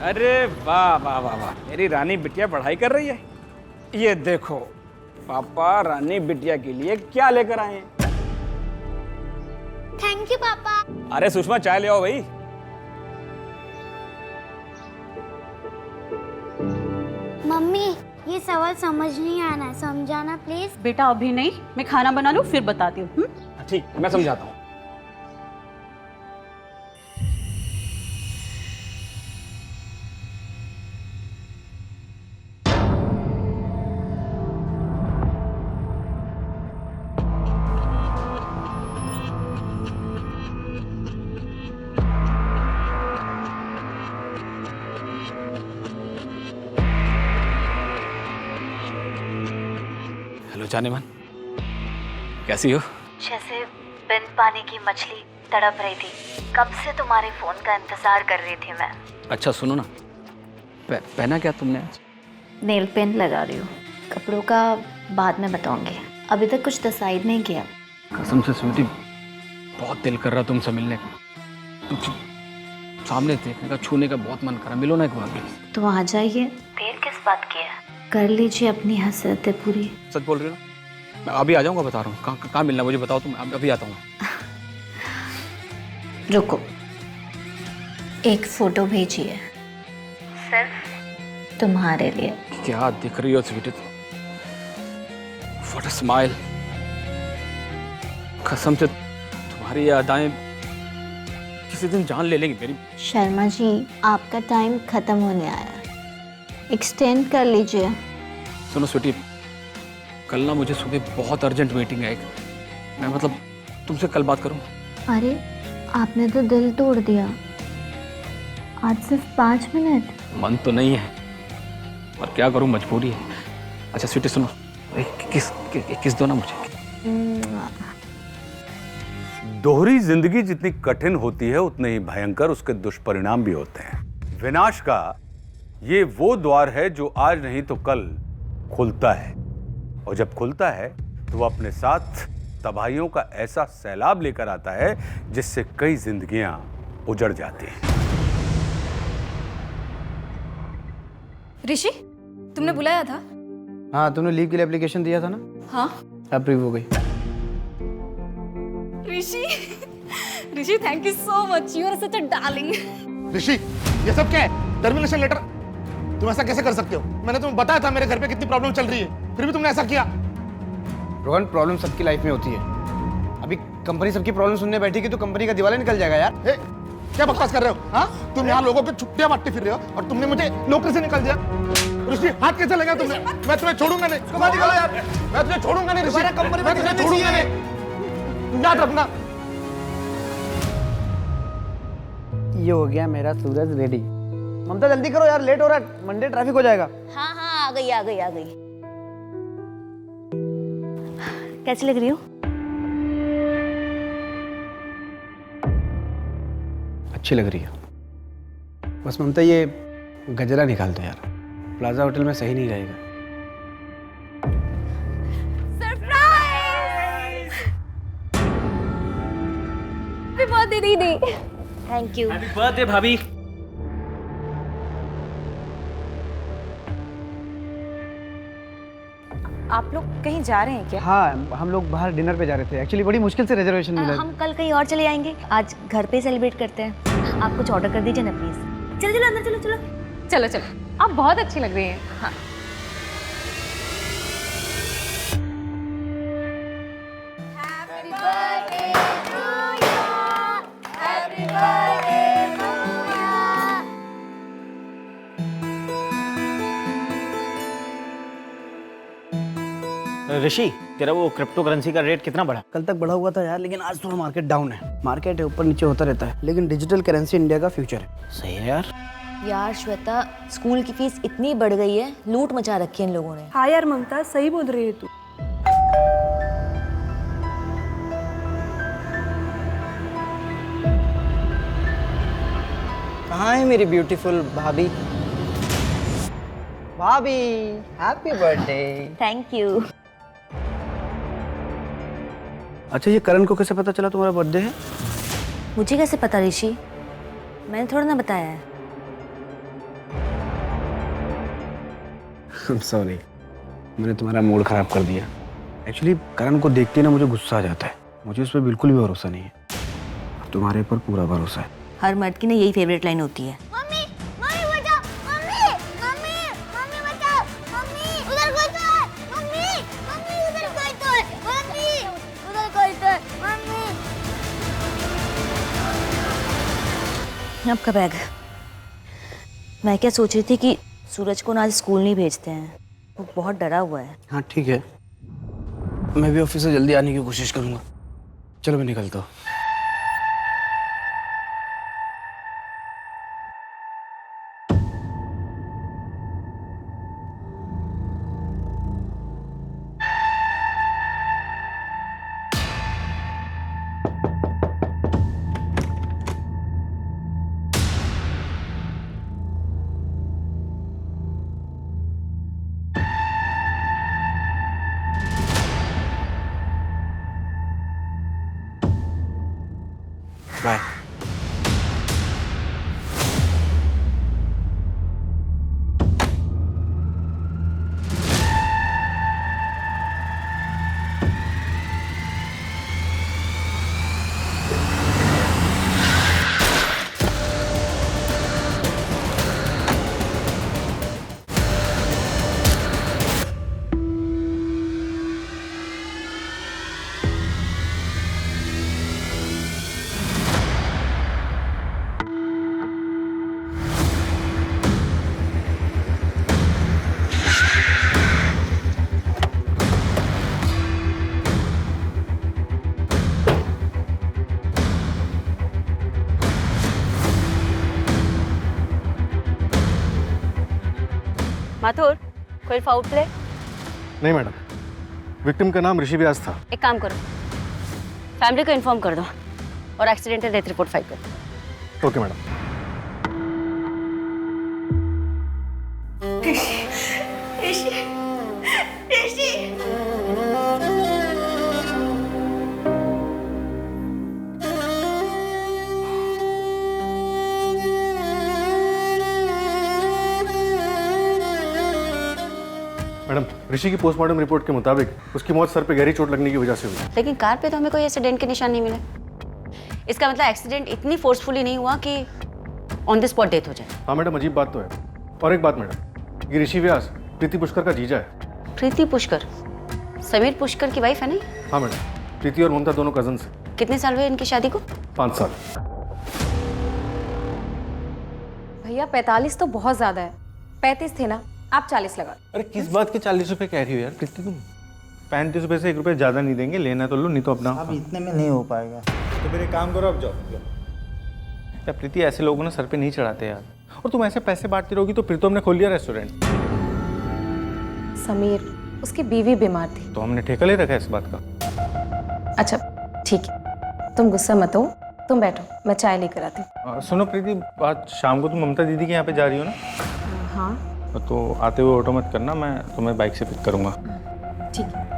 अरे वाह वाह वाह वाह, मेरी रानी बिटिया पढ़ाई कर रही है। ये देखो पापा रानी बिटिया के लिए क्या लेकर आए हैं। थैंक यू पापा। अरे सुषमा चाय ले आओ भाई। मम्मी ये सवाल समझ नहीं आना, समझाना प्लीज। बेटा अभी नहीं, मैं खाना बना लूं फिर बताती हूँ। ठीक, मैं समझाता हूँ। हेलो जानेमन, कैसी हो? जैसे बिन पानी की मछली तड़प रही थी। कब से तुम्हारे फोन का इंतजार कर रही थी मैं। अच्छा सुनो ना, पहना क्या तुमने आज? नेल पेंट लगा रही हूँ। कपड़ों का बाद में बताऊंगी, अभी तक कुछ डिसाइड नहीं किया। कसम से स्वीटी, बहुत दिल कर रहा तुमसे मिलने का। तुम सामने देखने का, छूने का बहुत मन कर रहा। मिलो ना एक बार प्लीज। तो आ जाइए, देर किस बात की है, कर लीजिए अपनी हसरतें पूरी। सच बोल रही हो? मैं अभी आ जाऊंगा, बता रहा हूँ। कहाँ मिलना मुझे बताओ तुम, अभी आता हूँ। रुको, एक फोटो भेजिए सिर्फ तुम्हारे लिए। क्या दिख रही हो स्वीटी तुम? What a smile. कसम से तुम्हारी यादें किसी दिन जान ले लेंगी मेरी। शर्मा जी आपका टाइम खत्म होने आया, एक्सटेंड कर लीजिए। सुनो स्वीटी, कल ना मुझे सुबह बहुत अर्जेंट मीटिंग है एक। मैं मतलब तुमसे कल बात करूँ? अरे आपने तो दिल तोड़ दिया। आज सिर्फ 5 मिनट। मन तो नहीं है पर क्या करूँ, मजबूरी है। अच्छा स्वीटी सुनो, एक किस दो ना मुझे। दोहरी जिंदगी जितनी कठिन होती है उतने ही भयंकर उसके दुष्परिणाम भी होते हैं। विनाश का ये वो द्वार है जो आज नहीं तो कल खुलता है, और जब खुलता है तो वो अपने साथ तबाहियों का ऐसा सैलाब लेकर आता है जिससे कई जिंदगियां उजड़ जाती हैं। ऋषि, तुमने बुलाया था? हाँ, तुमने लीव के लिए एप्लीकेशन दिया था ना? हाँ। अप्रूव हो गई। Rishi, Rishi thank you so much, you are such a darling. Rishi, ये सब क्या है? Termination letter? तुम ऐसा कैसे कर सकते हो? मैंने तुम्हें बताया था मेरे घर पे कितनी प्रॉब्लम चल रही है, फिर भी तुमने ऐसा किया। रोहन, प्रॉब्लम सबकी लाइफ में होती है। अभी कंपनी सबकी प्रॉब्लम सुनने बैठेगी तो कंपनी का दिवाला निकल जाएगा यार। ए, क्या बकवास कर रहे हो? हाँ, तुम यहाँ लोगों की छुट्टियां बांटते फिर रहे हो और तुमने मुझे नौकरी से निकाल दिया। ऋषि, हाथ कैसे लगा तुमने? मैं तुम्हें छोड़ूंगा नहीं। यार, मैं तुझे छोड़ूंगा नहीं ऋषि, मैं तुझे छोड़ूंगा नहीं, याद रखना। ये हो गया मेरा सूरज रेडी। ममता जल्दी करो यार, लेट हो रहा है, मंडे ट्रैफिक हो जाएगा। हाँ हाँ, आ गई आ गई आ गई। कैसी लग रही हो? अच्छी लग रही है। बस ममता ये गजरा निकाल दो यार, प्लाजा होटल में सही नहीं रहेगा। सरप्राइज! हैप्पी बर्थडे दीदी। Thank you. हैप्पी बर्थडे भाभी। आप लोग कहीं जा रहे हैं क्या? हाँ, हम लोग बाहर डिनर पे जा रहे थे। एक्चुअली बड़ी मुश्किल से रिजर्वेशन मिला। हम कल कहीं और चले जाएंगे, आज घर पे सेलिब्रेट करते हैं। आप कुछ ऑर्डर कर दीजिए ना प्लीज। चलो चलो अंदर चलो चलो। चलो चलो, आप बहुत अच्छी लग रही हैं। हाँ। ऋषि, तेरा वो क्रिप्टो करेंसी का रेट कितना बढ़ा? कल तक बढ़ा हुआ था यार, लेकिन आज थोड़ा मार्केट डाउन है। मार्केट है ऊपर नीचे होता रहता है, लेकिन डिजिटल करेंसी इंडिया का फ्यूचर है। सही है यार। यार श्वेता, स्कूल की फीस इतनी बढ़ गई है, लूट मचा रखी है इन लोगों ने। हाँ यार ममता, सही बोल रही है तू। कहाँ है मेरी ब्यूटीफुल भाभी? भाभी, हैप्पी बर्थडे। Thank you. अच्छा, ये करण को कैसे पता चला तुम्हारा बर्थडे है? मुझे कैसे पता ऋषि? मैंने थोड़ा ना बताया है। सॉरी, मैंने तुम्हारा मूड खराब कर दिया। एक्चुअली करण को देखते ही ना मुझे गुस्सा आ जाता है। मुझे उस पर बिल्कुल भी भरोसा नहीं है। तुम्हारे पर पूरा भरोसा है। हर मर्द की ना यही फेवरेट लाइन होती है। मम्मी मम्मी बचाओ, मम्मी मम्मी मम्मी बचाओ, मम्मी उधर कोई तो है, मम्मी मम्मी उधर कोई तो है, मम्मी उधर कोई तो है, मम्मी। आपका बैग। मैं क्या सोच रही थी कि सूरज को ना आज स्कूल नहीं भेजते हैं, वो बहुत डरा हुआ है। हाँ ठीक है, मैं भी ऑफिस से जल्दी आने की कोशिश करूँगा। चलो मैं निकलता हूँ। बाय। माथुर, कोई फाउल प्ले? नहीं मैडम, विक्टिम का नाम ऋषि व्यास था। एक काम करो, फैमिली को इन्फॉर्म कर दो और एक्सीडेंटल डेथ रिपोर्ट फाइल करो। Okay madam. मैडम, ऋषि की पोस्टमार्टम रिपोर्ट के मुताबिक उसकी मौत सर पे गहरी चोट लगने की वजह से हुई। लेकिन कार पे तो हमें कोई एक्सीडेंट के निशान नहीं मिले। इसका मतलब एक्सीडेंट इतनी फोर्सफुली नहीं हुआ कि ऑन द स्पॉट डेथ हो जाए। हाँ मैडम, अजीब बात तो है। और एक बात मैडम, ये ऋषि व्यास प्रीति पुष्कर का जीजा है। प्रीति पुष्कर समीर पुष्कर की वाइफ है नहीं? हाँ मैडम, प्रीति और ममता दोनों कजन्स हैं। कितने साल हुए इनकी शादी को? 5 साल। भैया 45 तो बहुत ज्यादा है, 35 थे ना, आप 40 लगा। अरे किस बात के 40 रुपए कह रही हो यार प्रीति तुम? 35 रुपए से 1 रुपए ज्यादा नहीं देंगे, लेना तो लो, नहीं तो अपना। अब इतने में नहीं हो पाएगा, तो फिर एक काम करो, अब जाओ। यार प्रीति, ऐसे लोगों ने सर पे नहीं चढ़ाते यार। और तुम ऐसे पैसे बांटती रहोगी तो फिर तो हमने खोल लिया रेस्टोरेंट। समीर, उसकी बीवी बीमार थी। तो हमने ठेका ले रखा है इस बात का। अच्छा ठीक है, तुम गुस्सा मत हो, तुम बैठो, मैं चाय लेकर आती हूँ। सुनो प्रीति, आज शाम को तुम ममता दीदी के यहाँ पे जा रही हो ना? हाँ तो आते हुए ऑटो मत करना, मैं तुम्हें बाइक से पिक करूँगा। ठीक है।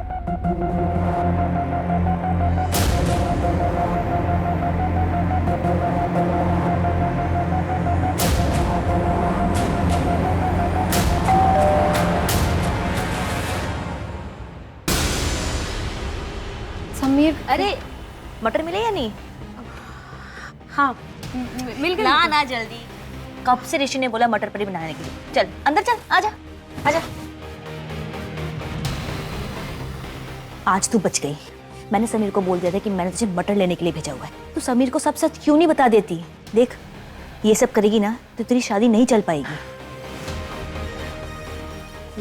समीर, अरे मटर मिले या नहीं? हाँ मिल गया। ना ना जल्दी, कब से ऋषि ने बोला मटर पनीर बनाने के लिए। चल अंदर चल, आजा आजा। आज तू बच गई। मैंने समीर को बोल दिया था कि मैंने तुझे मटर लेने के लिए भेजा हुआ है। तू समीर को सब सच क्यों नहीं बता देती? देख, ये सब करेगी ना तो तेरी शादी नहीं चल पाएगी।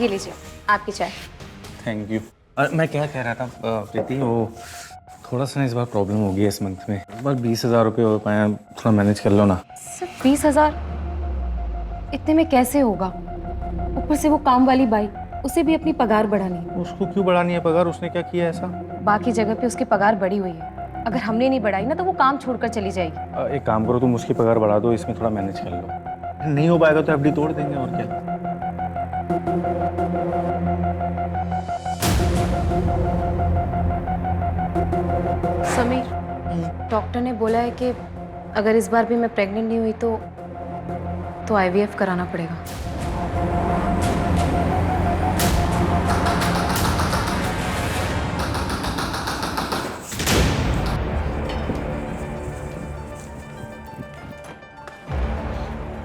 ये लीजिए आपकी चाय। Thank you. मैं क्या कह रहा था प्रीति, वो थोड़ा सा ना इस बार प्रॉब्लम हो गई है इस मंथ में। इस बार 20,000 रुपये हो पाए, थोड़ा मैनेज कर लो ना। सिर्फ 20,000? इतने में कैसे होगा? ऊपर से वो काम वाली बाई, उसे भी अपनी पगार बढ़ानी है। उसको क्यों बढ़ानी है पगार? उसने क्या किया ऐसा? बाकी जगह पे उसकी पगार बढ़ी हुई है, अगर हमने नहीं बढ़ाई ना तो वो काम छोड़कर चली जाएगी। एक काम करो, तुम उसकी पगार बढ़ा दो, इसमें थोड़ा मैनेज कर लो। नहीं हो पाएगा तो एफडी तोड़ देंगे, और क्या। समीर, डॉक्टर ने बोला है कि अगर इस बार भी मैं प्रेग्नेंट नहीं हुई तो IVF कराना पड़ेगा।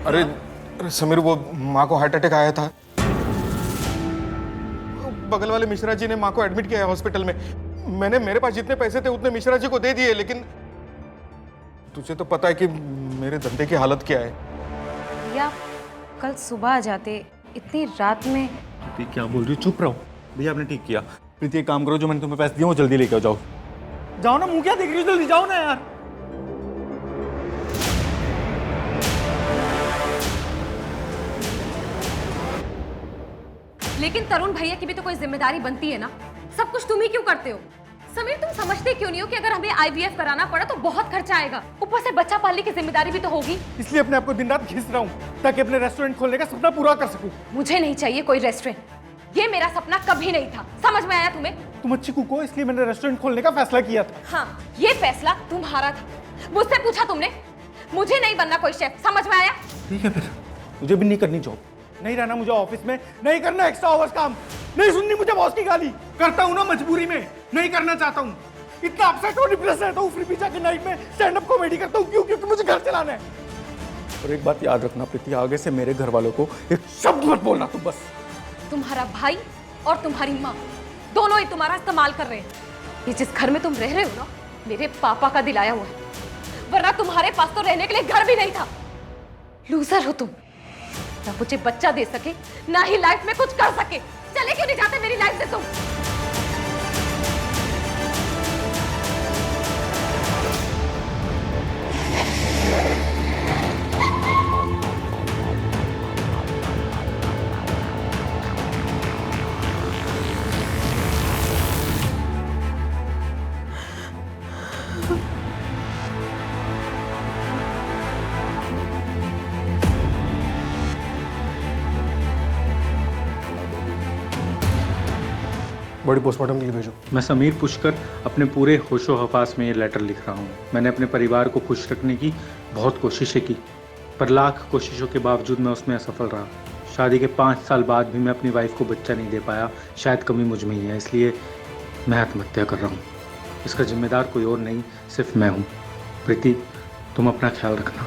अरे समीर, वो माँ को हार्ट अटैक आया था। बगल वाले मिश्रा जी ने माँ को एडमिट किया है हॉस्पिटल में। मैंने मेरे पास जितने पैसे थे उतने मिश्रा जी को दे दिए, लेकिन तुझे तो पता है कि मेरे धंधे की हालत क्या है। भैया कल सुबह आ जाते, इतनी रात में। प्रीति क्या बोल रही हो? चुप रहो भैया, आपने ठीक किया। प्रीति एक काम करो, जो मैंने तुम्हें पैसे दिए वो जल्दी लेके जाओ। जाओ ना, मुंह क्या देख रही हो, जल्दी जाओ ना यार। लेकिन तरुण भैया की भी तो कोई जिम्मेदारी बनती है ना, सब कुछ तुम ही क्यों करते हो? समीर तुम समझते क्यों नहीं हो कि अगर हमें आईवीएफ कराना पड़ा तो बहुत खर्चा आएगा, ऊपर से बच्चा पालने की जिम्मेदारी भी तो होगी। इसलिए अपने आप को दिन रात घिस रहा हूँ ताकि अपने रेस्टोरेंट खोलने का सपना पूरा कर सकूं। मुझे नहीं चाहिए कोई रेस्टोरेंट, ये मेरा सपना कभी नहीं था। समझ में आया तुम्हें? तुम अच्छी कुक हो, इसलिए मैंने रेस्टोरेंट खोलने का फैसला किया था। हाँ, ये फैसला तुम्हारा था, मुझसे पूछा तुमने? मुझे नहीं बनना कोई शेफ, समझ में आया? ठीक है, फिर मुझे भी नहीं करनी जॉब, नहीं रहना मुझे ऑफिस में, नहीं करना एक्स्ट्रा आवर्स काम, नहीं सुननी मुझे बॉस की गाली। करता हूँ ना मजबूरी में, नहीं करना चाहता हूँ। इतना अपसेट और डिप्रेस रहता हूँ, फ्री पिज्जा के नाइट में स्टैंड अप कॉमेडी करता हूँ। क्यों? क्योंकि मुझे घर चलाना है। और एक बात याद रखना प्रीति, आगे से मेरे घर वालों को एक शब्द मत बोलना तुम बस। तुम्हारा भाई और तुम्हारी माँ दोनों ही तुम्हारा इस्तेमाल कर रहे हैं। ये जिस घर में तुम रह रहे हो ना, मेरे पापा का दिलाया हुआ है, वरना तुम्हारे पास तो रहने के लिए घर भी नहीं था। लूजर हो तुम, ना मुझे बच्चा दे सके, ना ही लाइफ में कुछ कर सके। चले क्यों नहीं जाते मेरी लाइफ से तुम? बॉडी पोस्टमार्टम के लिए भेजो। मैं समीर पुष्कर अपने पूरे होशो हवास में ये लेटर लिख रहा हूँ। मैंने अपने परिवार को खुश रखने की बहुत कोशिशें की, पर लाख कोशिशों के बावजूद मैं उसमें असफल रहा। शादी के 5 साल बाद भी मैं अपनी वाइफ को बच्चा नहीं दे पाया। शायद कमी मुझ में ही है, इसलिए मैं आत्महत्या कर रहा हूँ। इसका जिम्मेदार कोई और नहीं, सिर्फ मैं हूँ। प्रीति, तुम अपना ख्याल रखना।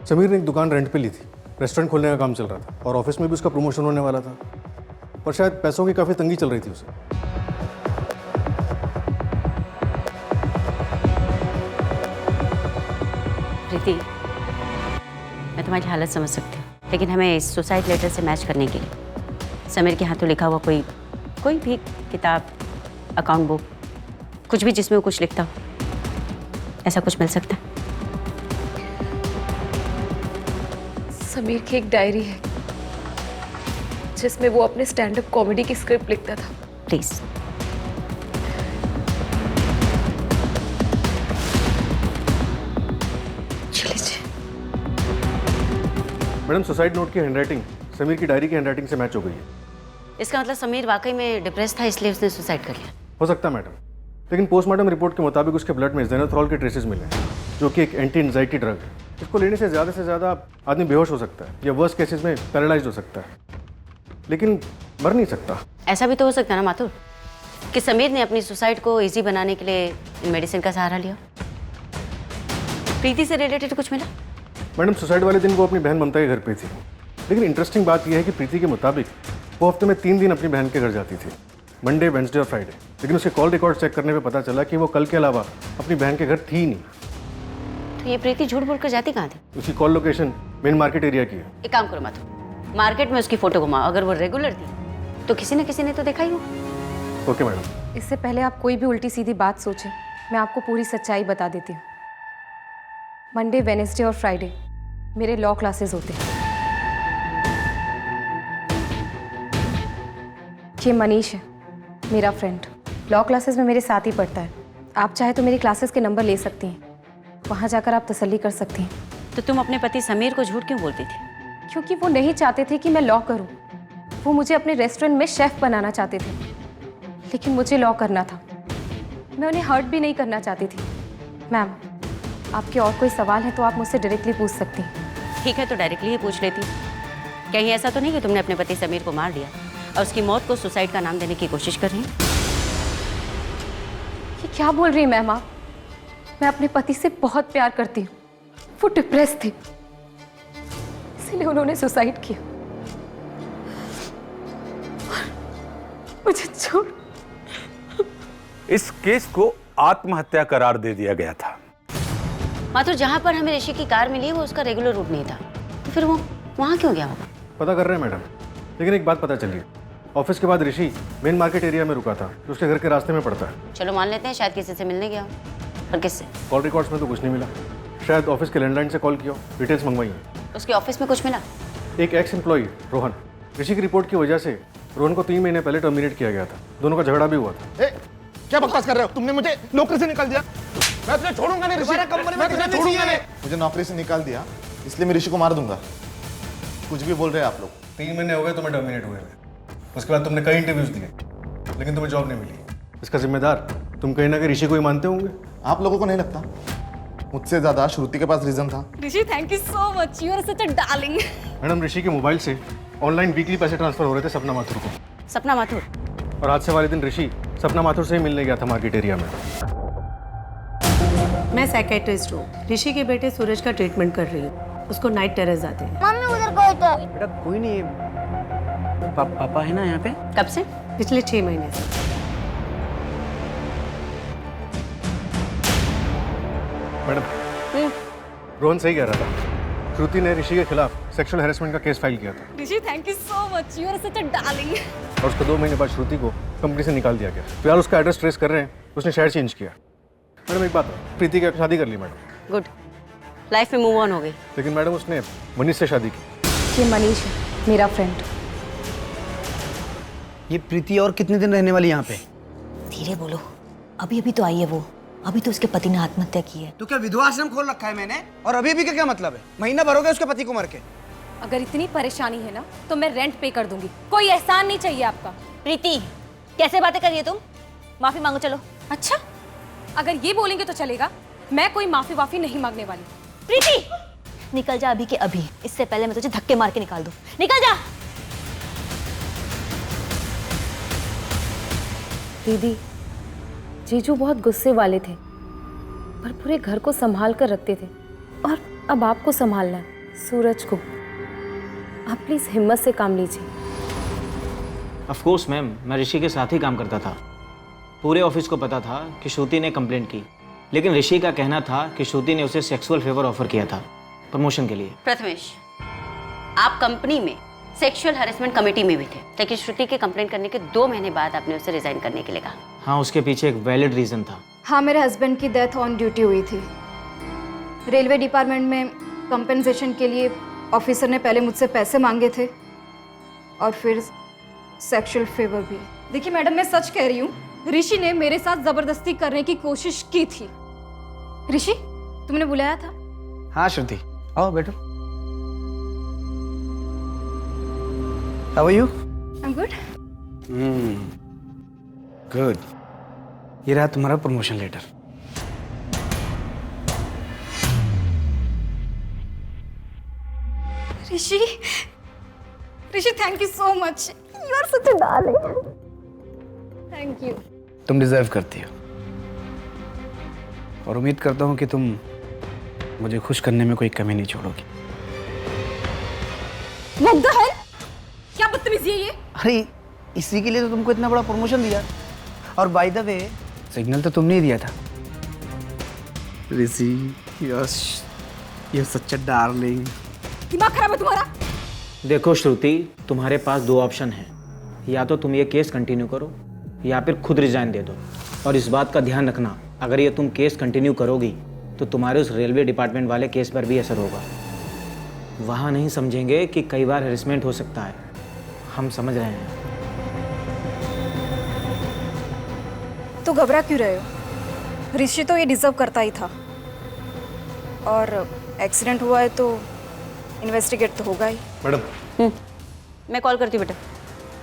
समीर ने एक दुकान रेंट पे ली थी, रेस्टोरेंट खोलने का काम चल रहा था और ऑफिस में भी उसका प्रमोशन होने वाला था, पर शायद पैसों की काफ़ी तंगी चल रही थी उसे। प्रीति, मैं तुम्हारी हालत समझ सकती हूँ, लेकिन हमें इस सुसाइड लेटर से मैच करने के लिए समीर के हाथों लिखा हुआ कोई भी किताब, अकाउंट बुक, कुछ भी जिसमें वो कुछ लिखता हो, ऐसा कुछ मिल सकता है? समीर की एक डायरी है जिसमें वो अपने स्टैंड अप कॉमेडी की स्क्रिप्ट लिखता था। प्लीज। मैडम, सुसाइड नोट की हैंडराइटिंग समीर की डायरी की हैंडराइटिंग से मैच हो गई है। इसका मतलब समीर वाकई में डिप्रेस था, इसलिए उसने सुसाइड कर लिया। हो सकता है मैडम, लेकिन पोस्टमार्टम रिपोर्ट के मुताबिक उसके ब्लड में ज़ेनाथ्रोल के ट्रेसेस मिले हैं, जो कि एक एंटी एंजाइटी ड्रग है। इसको लेने से ज़्यादा आदमी बेहोश हो सकता है या वर्स्ट केसेस में पैरालाइज्ड हो सकता है, लेकिन मर नहीं सकता। ऐसा भी तो हो सकता है ना माथुर, कि समीर ने अपनी सुसाइड को इजी बनाने के लिए इन मेडिसिन का सहारा लिया। प्रीति से रिलेटेड कुछ मिला? मैडम, सुसाइड वाले दिन वो अपनी बहन ममता के घर पे थी, लेकिन इंटरेस्टिंग बात यह है कि प्रीति के मुताबिक वो हफ्ते में 3 दिन अपनी बहन के घर जाती थी, मंडे, वेंसडे और फ्राइडे। लेकिन उसके कॉल रिकॉर्ड चेक करने पे पता चला कि वो कल के अलावा अपनी बहन के घर थी ही नहीं। तो ये प्रीति झूठ बोलकर जाती कहाँ थी? उसकी call location main market area की है। एक काम करो माथुर, मार्केट में उसकी फोटो घुमाओ। अगर वो रेगुलर थी तो किसी न किसी ने तो देखा ही हो। Okay madam. इससे पहले आप कोई भी उल्टी सीधी बात सोचें, मैं आपको पूरी सच्चाई बता देती हूँ। मंडे, वेडनेसडे और फ्राइडे मेरे लॉ क्लासेस होते हैं। ये मनीष है, मेरा फ्रेंड, लॉ क्लासेस में मेरे साथ ही पढ़ता है। आप चाहे तो मेरी क्लासेस के नंबर ले सकती हैं, वहाँ जाकर आप तसल्ली कर सकती हैं। तो तुम अपने पति समीर को झूठ क्यों बोलती थी? क्योंकि वो नहीं चाहते थे कि मैं लॉ करूं। वो मुझे अपने रेस्टोरेंट में शेफ बनाना चाहते थे, लेकिन मुझे लॉ करना था। मैं उन्हें हर्ट भी नहीं करना चाहती थी। मैम, आपके और कोई सवाल है तो आप मुझसे डायरेक्टली पूछ सकती हैं। ठीक है, तो डायरेक्टली ही पूछ लेती। कहीं ऐसा तो नहीं कि तुमने अपने पति समीर को मार दिया और उसकी मौत को सुसाइड का नाम देने की कोशिश कर रही हैं? ये क्या बोल रही हैं मैम आप? मैं अपने पति से बहुत प्यार करती हूँ, वो डिप्रेस थे, इसलिए उन्होंने सुसाइड किया। और मुझे छोड़। इस केस को आत्महत्या करार दे दिया गया था। माथुर, जहाँ पर हमें ऋषि की कार मिली है वो उसका रेगुलर रूट नहीं था, तो फिर वो वहाँ क्यों गया होगा? पता कर रहे हैं मैडम, लेकिन एक बात पता चली, ऑफिस के बाद ऋषि मेन मार्केट एरिया में रुका था जो उसके घर के रास्ते में पड़ता है। चलो मान लेते हैं शायद किसी से मिलने गया हो। और किससे? कॉल रिकॉर्ड्स में तो कुछ नहीं मिला। शायद ऑफिस के लैंडलाइन से कॉल किया, डिटेल्स मंगवाई है। उसके ऑफिस में कुछ मिला? एक एक्स एम्प्लॉई रोहन, ऋषि की रिपोर्ट की वजह से रोहन को 3 महीने पहले टर्मिनेट किया गया था। दोनों का झगड़ा भी हुआ था। क्या बकवास कर रहे हो? तुमने मुझे नौकरी से निकाल दिया। मैं तुझे छोड़ूंगा नहीं ऋषि, मैं तुझे छोड़ूंगा नहीं। मुझे नौकरी से निकाल दिया, इसलिए मैं ऋषि को मार दूंगा। कुछ भी बोल रहे हैं आप लोग। 3 महीने हो गए तुम्हें टर्मिनेट हुए। उसके बाद तुमने कई इंटरव्यूज दिए, लेकिन तुम्हें जॉब नहीं मिली। इसका जिम्मेदार तुम कहीं ना कहीं ऋषि को ही मानते होंगे। आप लोगों को नहीं लगता? मुझसे ज्यादा श्रुति के पास रीजन था। Rishi, thank you so much, you are such a darling. Madam, Rishi के मोबाइल से ऑनलाइन वीकली पैसे ट्रांसफर हो रहे थे सपना माथुर को। सपना माथुर? और हादसे वाले दिन ऋषि सपना माथुर से ही मिलने गया था मार्केट एरिया में। मैं साइकेट्रिस्ट हूँ। ऋषि के बेटे सूरज का ट्रीटमेंट कर रही हूँ। उसको नाइट टेरर्स आते हैं। मम्मी उधर कोई तो। बेटा कोई नहीं, पापा है ना यहाँ पे? कब से? पिछले 6 महीने से। मैडम, रोहन सही कह रहा था। श्रुति ने ऋषि के खिलाफ सेक्सुअल हैरेसमेंट का केस फाइल किया था। Rishi, thank you so much, you are such a darling. और उसको 2 महीने बाद श्रुति को कंपनी से निकाल दिया गया। फिलहाल उसका एड्रेस ट्रेस कर रहे हैं, उसने शहर चेंज किया। मैडम एक बात, प्रीति की शादी कर ली मैडम। गुड, लाइफ में मूव ऑन हो गई। लेकिन मैडम उसने मनीष से शादी की। ये मनीष है, मेरा फ्रेंड। ये प्रीति और कितने दिन रहने वाली यहाँ पे? धीरे बोलो, अभी अभी तो आई है वो। अभी तो उसके पति ने आत्महत्या की है। तो क्या विधवा आश्रम खोल रखा है मैंने? और अभी का क्या मतलब है? महीना भर हो गया उसके पति को मर के। अगर इतनी परेशानी है ना तो मैं रेंट पे कर दूंगी, कोई एहसान नहीं चाहिए आपका। प्रीति, कैसे बातें कर रही है तुम? माफी मांगो चलो। अच्छा, अगर ये बोलेंगे तो चलेगा, मैं कोई माफी वाफी नहीं मांगने वाली। प्रीति, निकल जा अभी के अभी, इससे पहले मैं तुझे धक्के मार के निकाल दूं। निकल जा। दीदी, जीजू बहुत गुस्से वाले थे, पर पूरे घर को संभाल कर रखते थे, और अब आपको संभालना है, सूरज को। आप प्लीज हिम्मत से काम लीजिए। ऑफ कोर्स मैम, मैं ऋषि के साथ ही काम करता था। पूरे ऑफिस को पता था कि श्रुति ने कंप्लेंट की, लेकिन ऋषि का कहना था कि श्रुति ने उसे सेक्सुअल फेवर ऑफर किया था प्रमोशन के लिए। प्रथमेश, आप कंपनी में सेक्सुअल हैरेसमेंट कमेटी में भी थे, लेकिन श्रुति के कंप्लेंट करने के 2 महीने बाद आपने उसे रिजाइन करने के लिए कहा। हाँ, उसके पीछे एक वैलिड रीजन था। हाँ, मेरे हस्बैंड की डेथ ऑन ड्यूटी हुई थी। रेलवे डिपार्टमेंट में कंपेंसेशन के लिए ऑफिसर ने पहले मुझसे पैसे मांगे थे, और फिर सेक्सुअल फेवर भी। देखिए मैडम, मैं सच कह रही हूँ, ऋषि ने मेरे साथ जबरदस्ती करने की कोशिश की थी। ऋषि, तुमने बुलाया था? हाँ श्रुति, आओ बैठो। How are you? I am good. Good. ये रहा तुम्हारा promotion letter. Rishi, thank you so much, you are such a darling. Thank you. तुम डिजर्व करती हो, और उम्मीद करता हूँ कि तुम मुझे खुश करने में कोई कमी नहीं छोड़ोगी। What the hell? क्या बदतमीजी है ये? अरे इसी के लिए तो तुमको इतना बड़ा प्रमोशन दिया। और बाय द वे, सिग्नल तो तुमने ही दिया था। Rishi, yes, you such a darling. दिमाग खराब है तुम्हारा? देखो श्रुति, तुम्हारे पास 2 ऑप्शन हैं, या तो तुम ये केस कंटिन्यू करो या फिर खुद रिजाइन दे दो। और इस बात का ध्यान रखना, अगर ये तुम केस कंटिन्यू करोगी तो तुम्हारे उस रेलवे डिपार्टमेंट वाले केस पर भी असर होगा। वहाँ नहीं समझेंगे कि कई बार हेरेसमेंट हो सकता है, हम समझ रहे हैं। तो घबरा क्यों रहे हो? ऋषि तो ये डिजर्व करता ही था, और एक्सीडेंट हुआ है तो इन्वेस्टिगेट तो होगा ही। मैडम, मैं कॉल करती हूँ बेटा।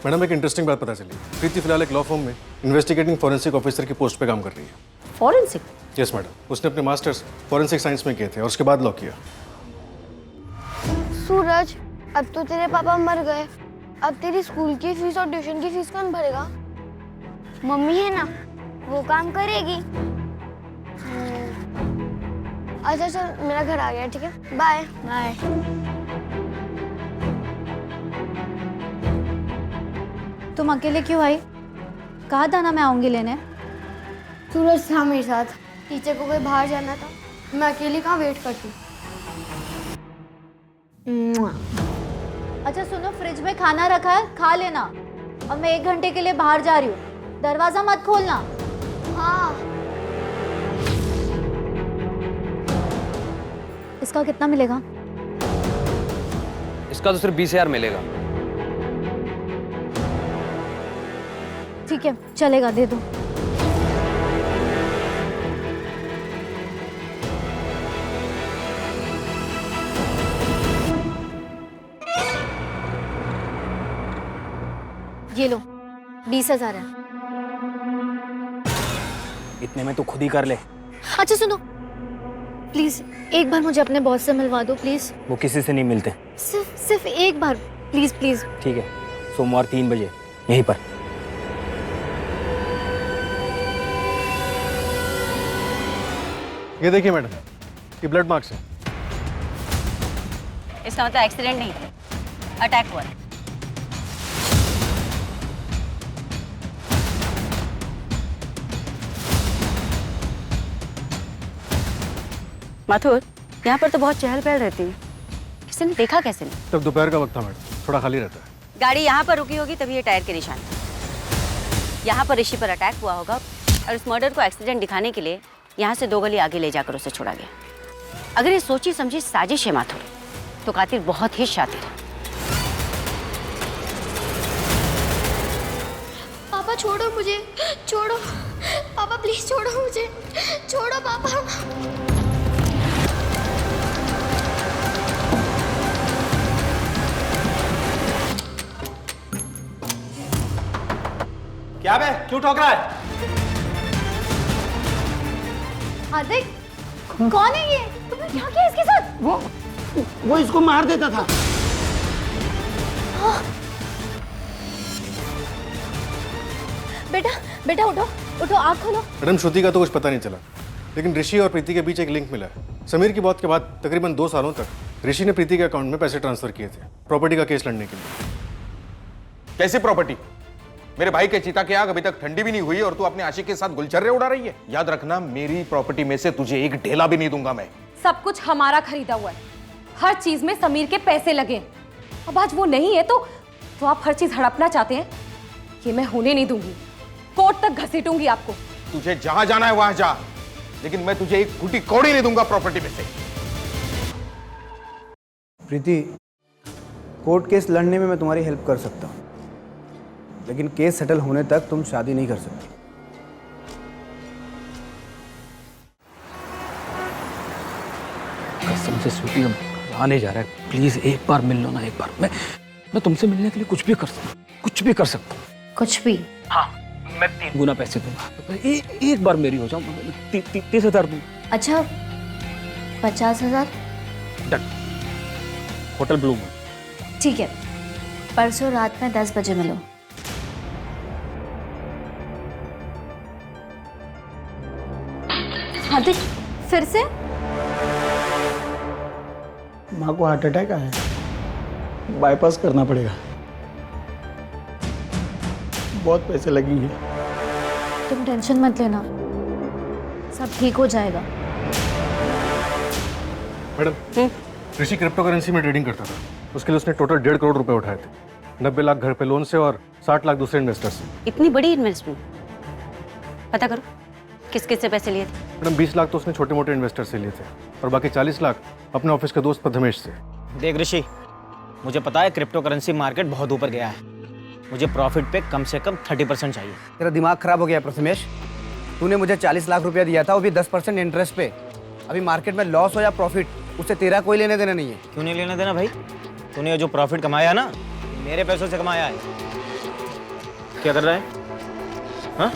मैडम एक इंटरेस्टिंग बात पता चली। प्रीति फिलहाल एक लॉ फर्म में इन्वेस्टिगेटिंग फॉरेंसिक ऑफिसर की पोस्ट पे काम कर रही है। फॉरेंसिक? यस मैडम, उसने अपने मास्टर्स फॉरेंसिक साइंस में किए थे और उसके बाद लॉ किया। सूरज, अब तो तेरे पापा मर गए, अब तेरी स्कूल की फीस और ट्यूशन की फीस कौन भरेगा? मम्मी है ना, वो काम करेगी। अच्छा चल, मेरा घर आ गया, ठीक है, बाय बाय। तुम अकेले क्यों आई? कहा था ना मैं आऊंगी लेने। सूरज था मेरे साथ, टीचर को कोई बाहर जाना था, मैं अकेली कहाँ वेट करती। अच्छा सुनो, फ्रिज में खाना रखा है, खा लेना। अब मैं 1 घंटे के लिए बाहर जा रही हूँ, दरवाजा मत खोलना। हाँ। इसका कितना मिलेगा? इसका तो सिर्फ 20,000 मिलेगा। ठीक है, चलेगा, दे दो। ये लो, 20,000 है। इतने में तो खुद ही कर ले। अच्छा सुनो, प्लीज एक बार मुझे अपने बॉस से मिलवा दो प्लीज। वो किसी से नहीं मिलते। सिर्फ एक बार, प्लीज प्लीज। ठीक है, सोमवार 3 बजे यहीं पर। ये देखिए मैडम, ये ब्लड मार्क्स है। इसका मतलब एक्सीडेंट नहीं, अटैक हुआ है। माथुर, यहाँ पर तो बहुत चहल पहल रहती है, किसी ने देखा कैसे नहीं? तब दोपहर का वक्त था मैडम, थोड़ा खाली रहता है। गाड़ी यहाँ पर रुकी होगी तभी ये टायर के निशान। यहाँ पर ऋषि पर अटैक हुआ होगा और इस मर्डर को एक्सीडेंट दिखाने के लिए यहाँ से 2 गली आगे ले जाकर उसे छोड़ा गया। अगर ये सोची समझी साजिश है माथुर, तो कातिल बहुत ही शातिर है। पापा छोड़ो मुझे, छोड़ो पापा, प्लीज छोड़ो मुझे, छोड़ो पापा। क्या बे, क्यों ठोक रहा है? हार्दिक, कौन है ये? तुमने क्या किया इसके साथ? वो इसको मार देता था। बेटा बेटा उठो उठो, आँख खोलो। मैडम श्रुति का तो कुछ पता नहीं चला, लेकिन ऋषि और प्रीति के बीच एक लिंक मिला है। समीर की मौत के बाद तकरीबन 2 सालों तक ऋषि ने प्रीति के अकाउंट में पैसे ट्रांसफर किए थे, प्रॉपर्टी का केस लड़ने के लिए। कैसी प्रॉपर्टी? मेरे भाई के चिता की आग अभी तक ठंडी भी नहीं हुई और तू अपने आशिक के साथ गुलछर्रे उड़ा रही है। याद रखना, मेरी प्रॉपर्टी में से तुझे एक ढेला भी नहीं दूंगा मैं। सब कुछ हमारा खरीदा हुआ है, हर चीज में समीर के पैसे लगे हैं। अब आज वो नहीं है तो आप हर चीज हड़पना चाहते हैं, ये मैं होने नहीं दूंगी। कोर्ट तक घसीटूंगी आपको। तुझे जहां जाना है वहां जा, लेकिन मैं तुझे एक फूटी कौड़ी नहीं दूंगा प्रॉपर्टी में से। प्रीति, कोर्ट केस लड़ने में मैं तुम्हारी हेल्प कर सकता हूँ, लेकिन केस सेटल होने तक तुम शादी नहीं कर सकती। कसम से श्रुति, हम आने जा रहा है, प्लीज एक बार मिल लो ना। एक बार मैं तुमसे मिलने के लिए कुछ भी कर सकता हूँ, कुछ भी कर सकता हूँ। कुछ भी? हाँ, मैं 3 गुना पैसे दूंगा। एक बार मेरी हो जाओ, 30,000 दूंगा। अच्छा 50,000? डन। होटल ब्लू में। ठीक है, परसों रात में 10 बजे मिलो। हार्दिक, फिर से? माँ को हार्ट अटैक आया है, बाईपास करना पड़ेगा, बहुत पैसे लगेंगे। तुम टेंशन मत लेना, सब ठीक हो जाएगा। मैडम, ऋषि क्रिप्टो करेंसी में ट्रेडिंग करता था, उसके लिए उसने टोटल 1.5 करोड़ रुपए उठाए थे। 90 लाख घर पे लोन से और 60 लाख दूसरे इन्वेस्टर से। इतनी बड़ी इन्वेस्टमेंट? पता करो किस किस से पैसे लिए थे। मैडम 20 लाख तो उसने छोटे मोटे इन्वेस्टर से लिए थे और बाकी 40 लाख अपने ऑफिस के दोस्त प्रथमेश से। देख ऋषि, मुझे पता है क्रिप्टो करेंसी मार्केट बहुत ऊपर गया है, मुझे प्रॉफिट पे कम से कम 30% चाहिए। तेरा दिमाग खराब हो गया प्रथमेश, तूने मुझे 40 लाख रुपया दिया था, वो भी 10% इंटरेस्ट पे। अभी मार्केट में लॉस हो या प्रॉफिट, उससे तेरा कोई लेने देना नहीं है। क्यों नहीं लेना देना भाई? तूने जो प्रॉफिट कमाया ना, मेरे पैसों से कमाया है। क्या कर रहा है? हाँ,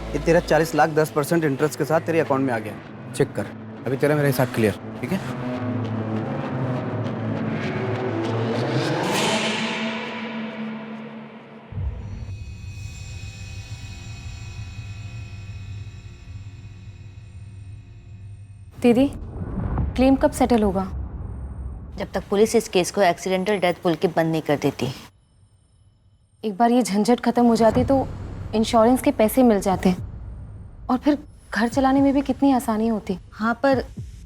ये तेरा 40 लाख 10% इंटरेस्ट के साथ तेरे अकाउंट में आ गया, चेक कर। अभी तेरा मेरे साथ क्लियर, ठीक है? दीदी, क्लेम कब सेटल होगा? जब तक पुलिस इस केस को एक्सीडेंटल डेथ बोल के बंद नहीं कर देती। एक बार ये झंझट खत्म हो जाती तो इंश्योरेंस के पैसे मिल जाते और फिर घर चलाने में भी कितनी आसानी होती। हाँ, पर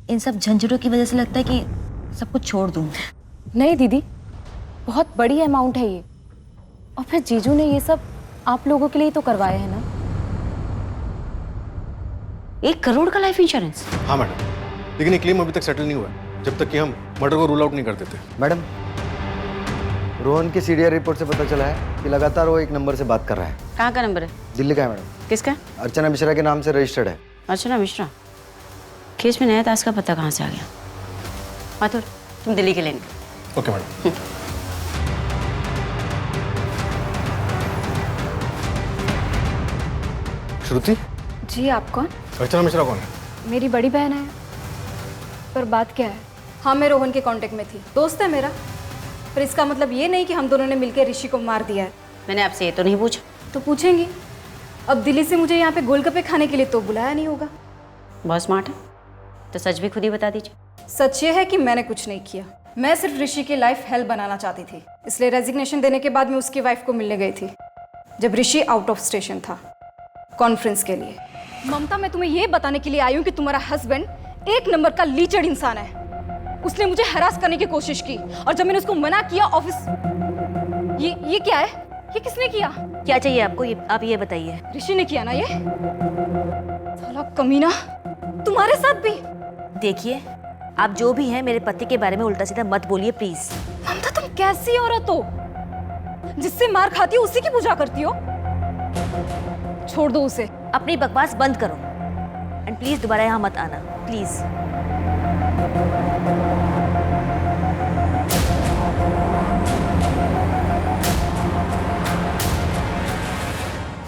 इन सब झंझटों की वजह से लगता है कि सब कुछ छोड़ दूँ। नहीं दीदी, बहुत बड़ी अमाउंट है ये, और फिर जीजू ने ये सब आप लोगों के लिए तो करवाया है ना। 1 करोड़ का लाइफ इंश्योरेंस? हाँ मैडम, लेकिन ये क्लेम अभी तक सेटल नहीं हुआ है जब तक कि हम मर्डर को रूल आउट नहीं कर देते। मैडम, रोहन की सीडीआर रिपोर्ट से पता चला है कि लगातार वो एक नंबर से बात कर रहा है। कहाँ का नंबर है? दिल्ली का है मैडम। किसका? अर्चना मिश्रा के नाम से रजिस्टर्ड है। अर्चना मिश्रा? केस में नया ताश का पता कहाँ से आ गया? माथुर, तुम दिल्ली के लेंगे। Okay madam. श्रुति जी, आप कौन? अर्चना मिश्रा कौन है? मेरी बड़ी बहन है। पर बात क्या है? हाँ, मैं रोहन के कांटेक्ट में थी, दोस्त है मेरा। पर इसका मतलब ये नहीं कि हम दोनों ने मिलकर ऋषि को मार दिया है। मैंने आपसे ये तो नहीं पूछा। तो पूछेंगी। अब दिल्ली से मुझे यहाँ पे गोलगप्पे खाने के लिए तो बुलाया नहीं होगा। बहुत स्मार्ट है, तो सच भी खुद ही बता दीजिए। सच ये है कि मैंने कुछ नहीं किया। मैं सिर्फ ऋषि की लाइफ हेल बनाना चाहती थी, इसलिए रेजिग्नेशन देने के बाद मैं उसकी वाइफ को मिलने गई थी जब ऋषि आउट ऑफ स्टेशन था कॉन्फ्रेंस के लिए। ममता, मैं तुम्हें ये बताने के लिए आई हूँ कि तुम्हारा हस्बैंड एक नंबर का लीचड़ इंसान है। उसने मुझे हरास करने की कोशिश की और जब मैंने उसको मना किया ऑफिस। ये क्या है? ये किसने किया? क्या चाहिए आपको? आप ये बताइए। ऋषि ने किया ना ये? साला कमीना, तुम्हारे साथ भी। देखिए, आप जो भी हैं मेरे पति के बारे में उल्टा सीधा मत बोलिए प्लीज। ममता, तुम कैसी औरत हो? जिससे मार खाती हो उसी की पूजा करती हो। छोड़ दो उसे। अपनी बकवास बंद करो एंड प्लीज दोबारा यहाँ मत आना, प्लीज।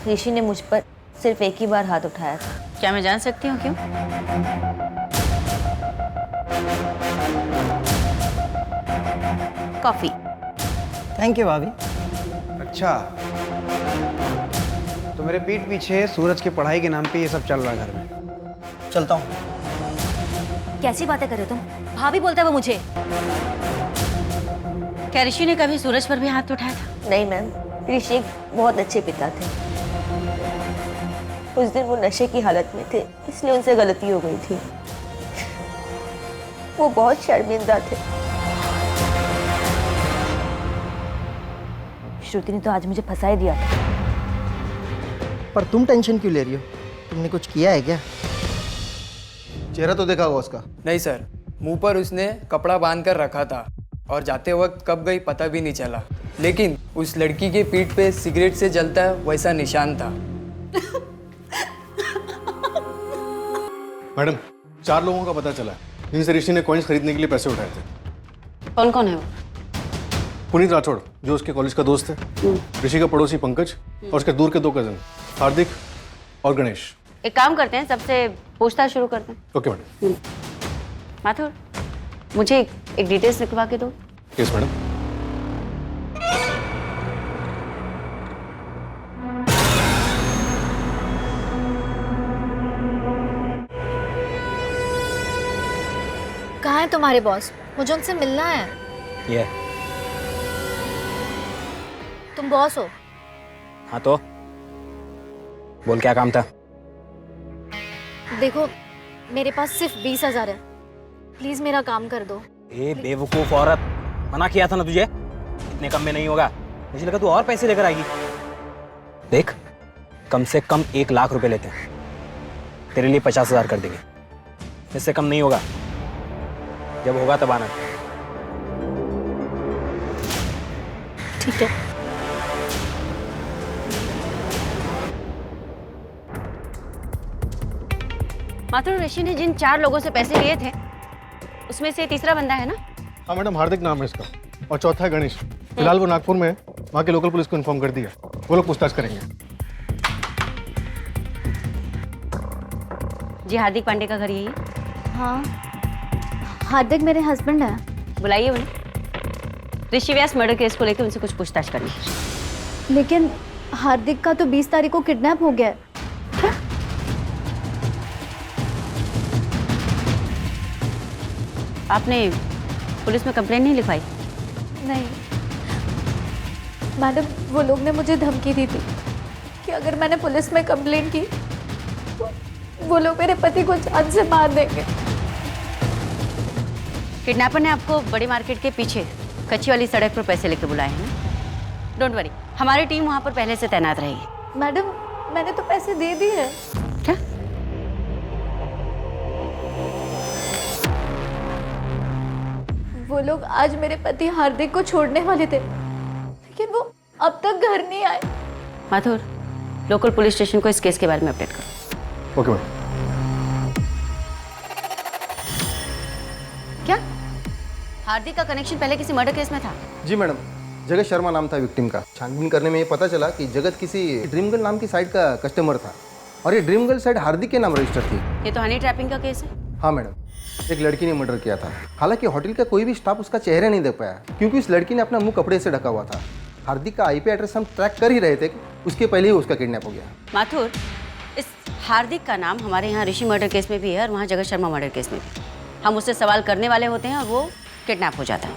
ऋषि ने मुझ पर सिर्फ एक ही बार हाथ उठाया था। क्या मैं जान सकती हूँ क्यों? कॉफी। थैंक यू भाभी। अच्छा, तो मेरे पीठ पीछे सूरज की पढ़ाई के नाम पे ये सब चल रहा है घर में। चलता हूँ। कैसी बातें कर रहे हो तुम? भाभी बोलता है वो मुझे। क्या ऋषि ने कभी सूरज पर भी हाथ उठाया था? नहीं मैम, ऋषि एक बहुत अच्छे पिता थे। उस दिन वो नशे की हालत में थे, इसलिए उनसे गलती हो गई थी। वो बहुत शर्मिंदा थे। श्रुति ने तो आज मुझे फंसा ही दिया था। पर तुम टेंशन क्यों ले रही हो? तुमने कुछ किया है क्या? चेहरा तो देखा होगा उसका। नहीं सर, मुंह पर उसने कपड़ा बांध कर रखा था और जाते वक्त कब गई पता भी नहीं चला। लेकिन उस लड़की के पीठ पे सिगरेट से जलता है वैसा निशान था। मैडम, 4 लोगों का पता चला है जिनसे ऋषि ने कॉइन्स खरीदने के लिए पैसे उठाए थे। कौन कौन है वो? पुनीत राठौड़, जो उसके कॉलेज का दोस्त है, ऋषि का पड़ोसी पंकज और उसके दूर के 2 कजन हार्दिक और गणेश। एक काम करते हैं, सबसे पूछताछ शुरू करते हैं। Okay madam. माथुर, मुझे एक डिटेल्स लिखवा के दो। Yes madam. कहाँ है तुम्हारे बॉस? मुझे उनसे मिलना है। ये तुम बॉस हो? हाँ, तो बोल क्या काम था? देखो, मेरे पास सिर्फ 20,000 है, प्लीज मेरा काम कर दो। ए बेवकूफ औरत, मना किया था ना तुझे, इतने कम में नहीं होगा। मुझे लगा तू और पैसे लेकर आएगी। देख, कम से कम 1 लाख रुपए लेते हैं, तेरे लिए 50,000 कर देंगे। इससे कम नहीं होगा, जब होगा तब आना। ठीक है। माथुर, ऋषि ने जिन 4 लोगों से पैसे लिए थे उसमें से तीसरा बंदा है ना? हाँ मैडम, हार्दिक नाम है इसका और चौथा है गणेश। फिलहाल वो नागपुर में है, वहाँ के लोकल पुलिस को इन्फॉर्म कर दिया, वो लोग पूछताछ करेंगे। जी, हार्दिक पांडे का घर यही है? हाँ, हार्दिक मेरे हस्बैंड है। बुलाइए उन्हें। ऋषि व्यास मर्डर केस को लेकर उनसे कुछ पूछताछ करनी है। लेकिन हार्दिक का तो 20 तारीख को किडनैप हो गया है। आपने पुलिस में कंप्लेंट नहीं लिखवाई? नहीं मैडम, वो लोग ने मुझे धमकी दी थी कि अगर मैंने पुलिस में कंप्लेंट की तो वो लोग मेरे पति को जान से मार देंगे। किडनैपर ने आपको बड़ी मार्केट के पीछे कच्ची वाली सड़क पर पैसे लेकर बुलाए हैं ना? डोंट वरी, हमारी टीम वहां पर पहले से तैनात रहेगी। मैडम, मैंने तो पैसे दे दिए हैं। क्या? वो लोग आज मेरे पति हार्दिक को छोड़ने वाले थे, लेकिन वो अब तक घर नहीं आए। माथुर, लोकल पुलिस स्टेशन को इस केस के बारे में अपडेट करो। Okay madam. क्या हार्दिक का कनेक्शन पहले किसी मर्डर केस में था? जी मैडम, जगत शर्मा नाम था विक्टिम का। छानबीन करने में ये पता चला कि जगत किसी ड्रीम गर्ल नाम की साइट का कस्टमर था और ये ड्रीम गर्ल साइट हार्दिक के नाम रजिस्टर थी। ये तो हनी ट्रैपिंग का केस है। हाँ मैडम, एक लड़की ने मर्डर किया था। हालांकि होटल का कोई भी स्टाफ उसका चेहरा नहीं देख पाया क्योंकि उस लड़की ने अपना मुंह कपड़े से ढका हुआ था। हार्दिक का आईपी एड्रेस हम ट्रैक कर ही रहे थे, उसके पहले ही उसका किडनैप हो गया। माथुर, इस हार्दिक का नाम हमारे यहाँ ऋषि मर्डर केस में भी है और वहाँ जगत शर्मा मर्डर केस में भी। हम उससे सवाल करने वाले होते हैं और वो किडनैप हो जाता है।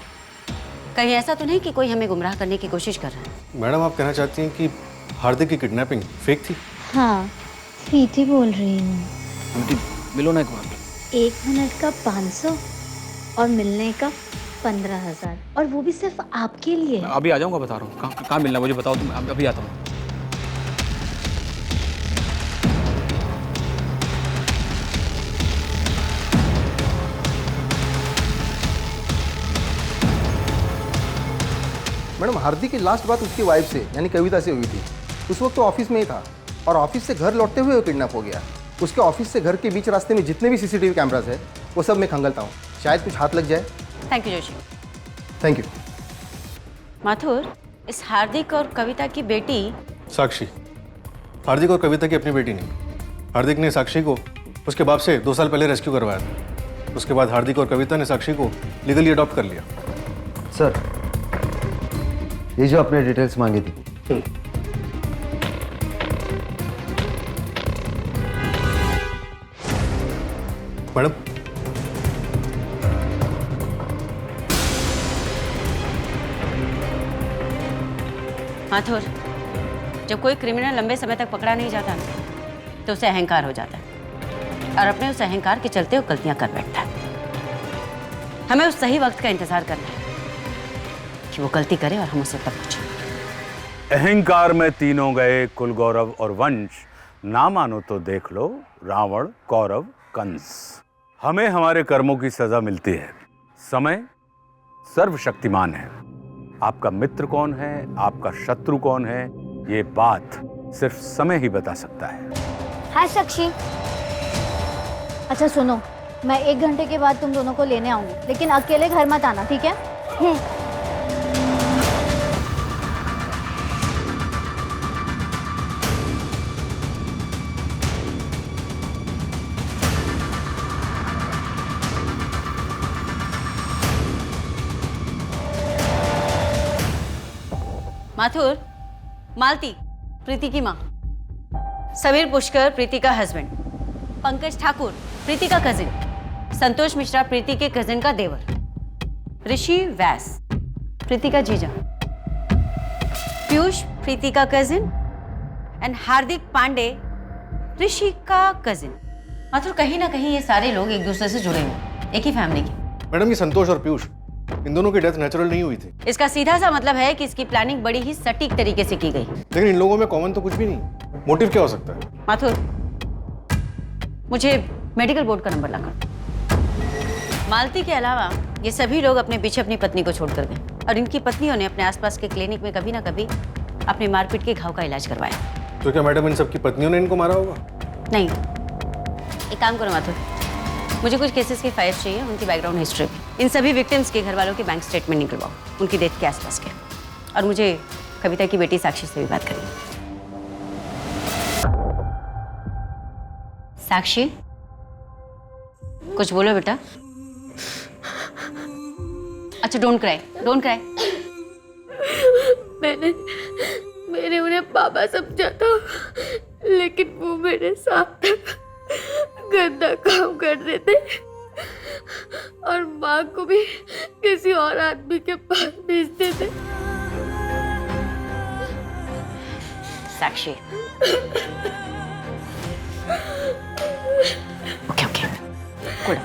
कहीं ऐसा तो नहीं कि कोई हमें गुमराह करने की कोशिश कर रहा है? मैडम, आप कहना चाहती हैं कि हार्दिक की किडनैपिंग फेक थी? हाँ, प्रीति बोल रही हूँ। आंटी मिलो ना एक बार। 1 मिनट का 500 और मिलने का 15,000, और वो भी सिर्फ आपके लिए। अभी आ जाऊंगा, बता रहा हूँ। कहाँ मिलना मुझे बताओ तुम, अभी आता हूँ। मैडम, हार्दिक की लास्ट बात उसकी वाइफ से यानी कविता से हुई थी। उस वक्त तो ऑफिस में ही था और ऑफिस से घर लौटते हुए वो किडनैप हो गया। उसके ऑफिस से घर के बीच रास्ते में जितने भी सीसीटीवी कैमरास है वो सब मैं खंगलता हूँ, शायद कुछ हाथ लग जाए। Thank you Joshi. Thank you. Mathur, इस हार्दिक और कविता की बेटी साक्षी। हार्दिक और कविता की अपनी बेटी नहीं। हार्दिक ने साक्षी को उसके बाप से 2 साल पहले रेस्क्यू करवाया था। उसके बाद हार्दिक और कविता ने साक्षी को लीगली अडॉप्ट कर लिया। सर, ये जो आपने डिटेल्स मांगी थी, मैडम, माथुर, जब कोई क्रिमिनल लंबे समय तक पकड़ा नहीं जाता ना, तो उसे अहंकार हो जाता है और अपने उस अहंकार के चलते वो गलतियां कर बैठता है। हमें उस सही वक्त का इंतजार करना है कि वो गलती करे और हम उसे तब पूछें। अहंकार में तीनों गए कुल गौरव और वंश, ना मानो तो देख लो रावण कौरव कंस। हमें हमारे कर्मों की सजा मिलती है। समय सर्वशक्तिमान है। आपका मित्र कौन है, आपका शत्रु कौन है, ये बात सिर्फ समय ही बता सकता है। हाय साक्षी। अच्छा सुनो, मैं 1 घंटे के बाद तुम दोनों को लेने आऊंगी, लेकिन अकेले घर मत आना, ठीक है? माथुर, मालती प्रीति की माँ, समीर पुष्कर प्रीति का हस्बैंड, पंकज ठाकुर प्रीति का कजिन, संतोष मिश्रा प्रीति के कजिन का देवर, ऋषि व्यास प्रीति का जीजा, पीयूष प्रीति का कजिन एंड हार्दिक पांडे ऋषि का कजिन। माथुर, कहीं ना कहीं ये सारे लोग एक दूसरे से जुड़े हुए, एक ही फैमिली के। मैडम, ये संतोष और पीयूष, इन दोनों की डेथ नेचुरल नहीं हुई थी। इसका सीधा सा मतलब है कि इसकी प्लानिंग बड़ी ही सटीक तरीके से की गई। लेकिन इन लोगों में कॉमन तो कुछ भी नहीं। मोटिव क्या हो सकता है? माथुर, मुझे मेडिकल बोर्ड का नंबर लाकर। मालती के अलावा ये सभी लोग अपने पीछे अपनी पत्नी को छोड़कर गए और इनकी पत्नियों ने अपने आसपास के क्लिनिक में कभी ना कभी अपनी मारपीट के घाव का इलाज करवाया। तो क्या मैडम इन सबकी पत्नियों ने इनको मारा होगा? नहीं, एक काम करो माथुर, मुझे कुछ केसेस की फाइल्स चाहिए, उनकी बैकग्राउंड हिस्ट्री भी। इन सभी विक्टिम्स के घर वालों के बैंक स्टेटमेंट निकलवाओ, उनकी डेथ के आसपास के। और मुझे कविता की बेटी साक्षी से भी बात करनी है। साक्षी, कुछ बोलो बेटा। अच्छा, डोंट क्राई, डोंट क्राई। मैंने उन्हें पापा समझा था, लेकिन वो मेरे साथ गंदा काम कर रहे थे और माँ भी किसी और आदमी के पास भेजते थे। साक्षी, ओके ओके, कूल।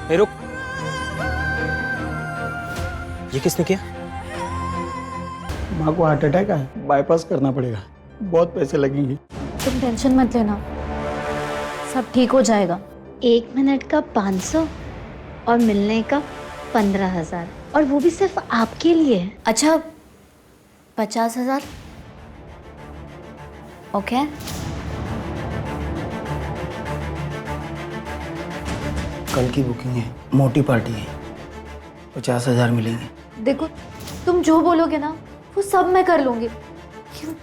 ए रुक, ये किसने किया? माँ को हार्ट अटैक आया, बाईपास करना पड़ेगा, बहुत पैसे लगेंगे। तुम टेंशन मत लेना, सब ठीक हो जाएगा। 1 मिनट का 500 और मिलने का 15,000, और वो भी सिर्फ आपके लिए। अच्छा, 50,000? ओके। कल की बुकिंग है, मोटी पार्टी है, 50,000 मिलेंगे। देखो, तुम जो बोलोगे ना वो सब मैं कर लूंगी।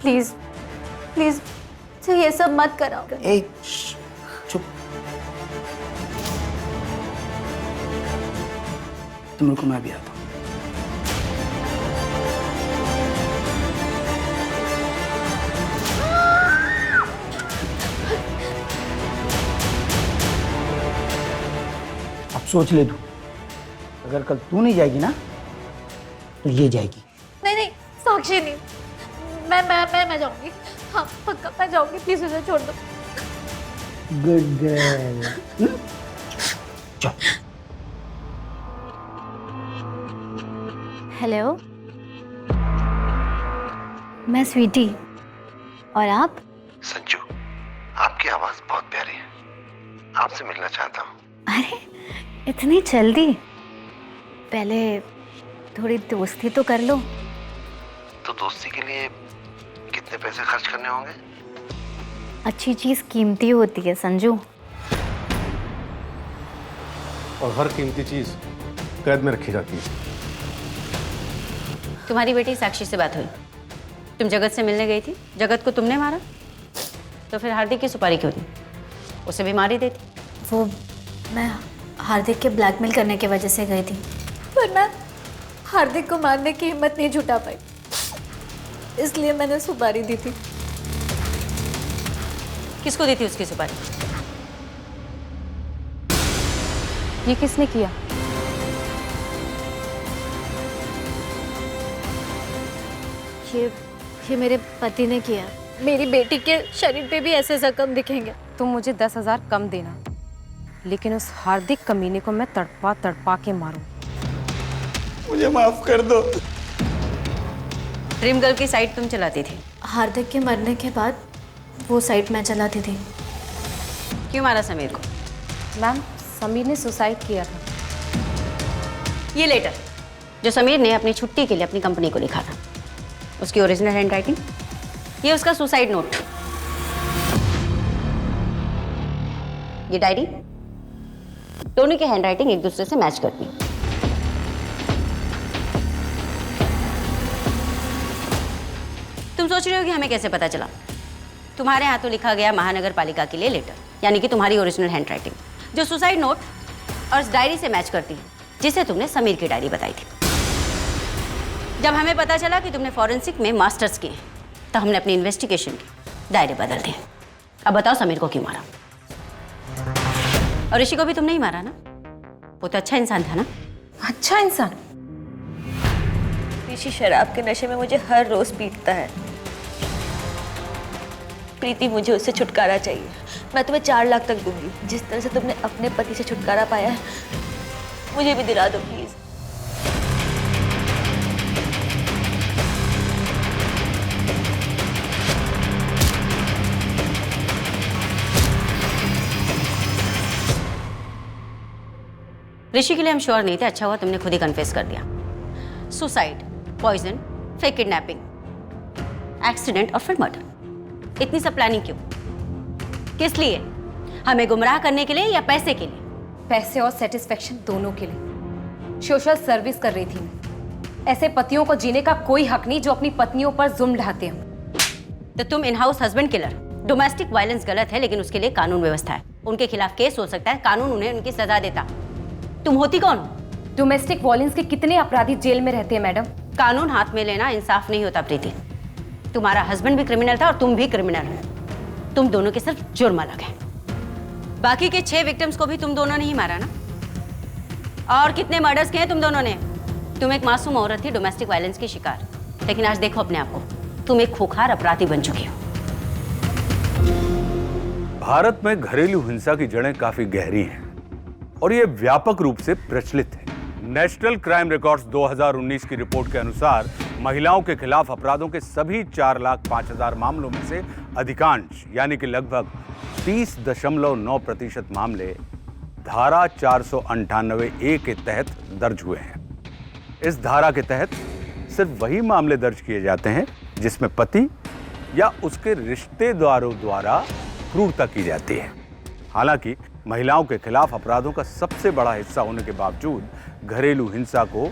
प्लीज प्लीज ये सब मत कराओ। ए चुप, तुम रुको, मैं भी आता हूँ। अब सोच ले तू, अगर कल तू नहीं जाएगी ना तो ये जाएगी। नहीं नहीं साक्षी नहीं, मैं जाऊंगी। हाँ पक्का मैं जाऊंगी, प्लीज उसे छोड़ दो। Good girl. चल। हेलो, मैं स्वीटी, और आप? संजू, आपकी आवाज बहुत प्यारी है, आपसे मिलना चाहता हूँ। अरे इतनी जल्दी? पहले थोड़ी दोस्ती तो कर लो। तो दोस्ती के लिए कितने पैसे खर्च करने होंगे? अच्छी चीज कीमती होती है संजू। और हर कीमती चीज कैद में रखी जाती है। तुम्हारी बेटी साक्षी से बात हुई? तुम जगत से मिलने गई थी, जगत को तुमने मारा, तो फिर हार्दिक की सुपारी क्यों दी? उसे भी मारी देती। वो मैं हार्दिक के ब्लैकमेल करने की वजह से गई थी, पर मैं हार्दिक को मारने की हिम्मत नहीं जुटा पाई, इसलिए मैंने सुपारी दी थी। किसको दी थी उसकी सुपारी? ये किसने किया? ये मेरे पति ने किया। मेरी बेटी के शरीर पे भी ऐसे जख्म दिखेंगे। तुम मुझे 10,000 कम देना, लेकिन उस हार्दिक कमीने को मैं तड़पा तड़पा के मारूं। मुझे माफ कर दो। ड्रीम गर्ल की साइट तुम चलाती थी? हार्दिक के मरने के बाद वो साइट मैं चलाती थी। क्यों मारा समीर को? मैम, समीर ने सुसाइड किया था। ये लेटर जो समीर ने अपनी छुट्टी के लिए अपनी कंपनी को लिखा था, उसकी ओरिजिनल हैंडराइटिंग, ये उसका सुसाइड नोट, ये डायरी, दोनों की हैंडराइटिंग एक दूसरे से मैच करती। तुम सोच रहे हो कि हमें कैसे पता चला? तुम्हारे हाथों लिखा गया महानगर पालिका के लिए लेटर, यानी कि तुम्हारी ओरिजिनल हैंडराइटिंग, जो सुसाइड नोट और इस डायरी से मैच करती है, जिसे तुमने समीर की डायरी बताई थी। जब हमें पता चला कि तुमने फॉरेंसिक में मास्टर्स किए, तो हमने अपनी इन्वेस्टिगेशन के दायरे बदल दिए। अब बताओ समीर को क्यों मारा? और ऋषि को भी तुमने ही मारा ना? वो तो अच्छा इंसान था ना? अच्छा इंसान? ऋषि शराब के नशे में मुझे हर रोज पीटता है। प्रीति, मुझे उससे छुटकारा चाहिए। मैं तुम्हें 4 लाख तक दूंगी। जिस तरह से तुमने अपने पति से छुटकारा पाया है, मुझे भी दिला दो प्लीज। ऋषि के लिए हम श्योर नहीं थे, अच्छा हुआ तुमने खुद ही कन्फेस कर दिया। Suicide, poison, fake kidnapping, accident और फिर मर्डर। इतनी सब प्लानिंग क्यों? किस लिए? हमें गुमराह करने के लिए या पैसे के लिए? पैसे और सेटिस्फेक्शन दोनों के लिए। सोशल सर्विस कर रही थी मैं। ऐसे पतियों को जीने का कोई हक नहीं जो अपनी पत्नियों पर जुल्म ढाते हैं। तो तुम in house husband killer. Domestic violence गलत है, लेकिन उसके लिए कानून व्यवस्था है। उनके खिलाफ केस हो सकता है, कानून उन्हें उनकी सजा देता। तुम होती कौन हो? डोमेस्टिक वायलेंस के कितने अपराधी जेल में रहते हैं मैडम। कानून हाथ में लेना इंसाफ नहीं होता प्रीति। तुम्हारा हस्बैंड भी क्रिमिनल था और तुम भी क्रिमिनल हो। तुम दोनों के सिर्फ जुर्म अलग है। बाकी के 6 विक्टिम्स को भी तुम दोनों ने ही मारा ना? और कितने मर्डर्स किए तुम दोनों ने? तुम एक मासूम औरत थी, डोमेस्टिक वायलेंस की शिकार, लेकिन आज देखो अपने आप को, तुम एक खूंखार अपराधी बन चुकी हो। भारत में घरेलू हिंसा की जड़ें काफी गहरी हैं और ये व्यापक रूप से प्रचलित है। नेशनल क्राइम रिकॉर्ड्स 2019 की रिपोर्ट के अनुसार महिलाओं के खिलाफ अपराधों के सभी 4,05,000 मामलों में से अधिकांश यानी कि लगभग 30.9% मामले धारा 498A के तहत दर्ज हुए हैं। इस धारा के तहत सिर्फ वही मामले दर्ज किए जाते हैं जिसमें पति या उसके रिश्तेदारों द्वारा क्रूरता की जाती है। हालांकि महिलाओं के खिलाफ अपराधों का सबसे बड़ा हिस्सा होने के बावजूद घरेलू हिंसा को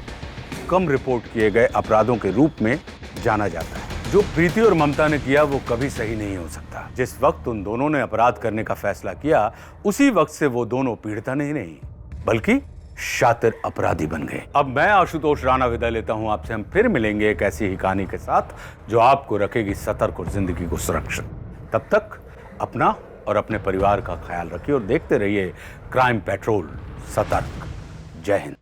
कम रिपोर्ट किए गए अपराधों के रूप में जाना जाता है। जो प्रीति और ममता ने किया वो कभी सही नहीं हो सकता। जिस वक्त उन दोनों ने अपराध करने का फैसला किया, उसी वक्त से वो दोनों पीड़िता नहीं बल्कि शातिर अपराधी बन गए। अब मैं आशुतोष राणा विदा लेता हूं आपसे। हम फिर मिलेंगे एक ऐसी ही कहानी के साथ जो आपको रखेगी सतर्क और जिंदगी को सुरक्षित। तब तक अपना और अपने परिवार का ख्याल रखिए और देखते रहिए क्राइम पेट्रोल। सतर्क। जय हिंद।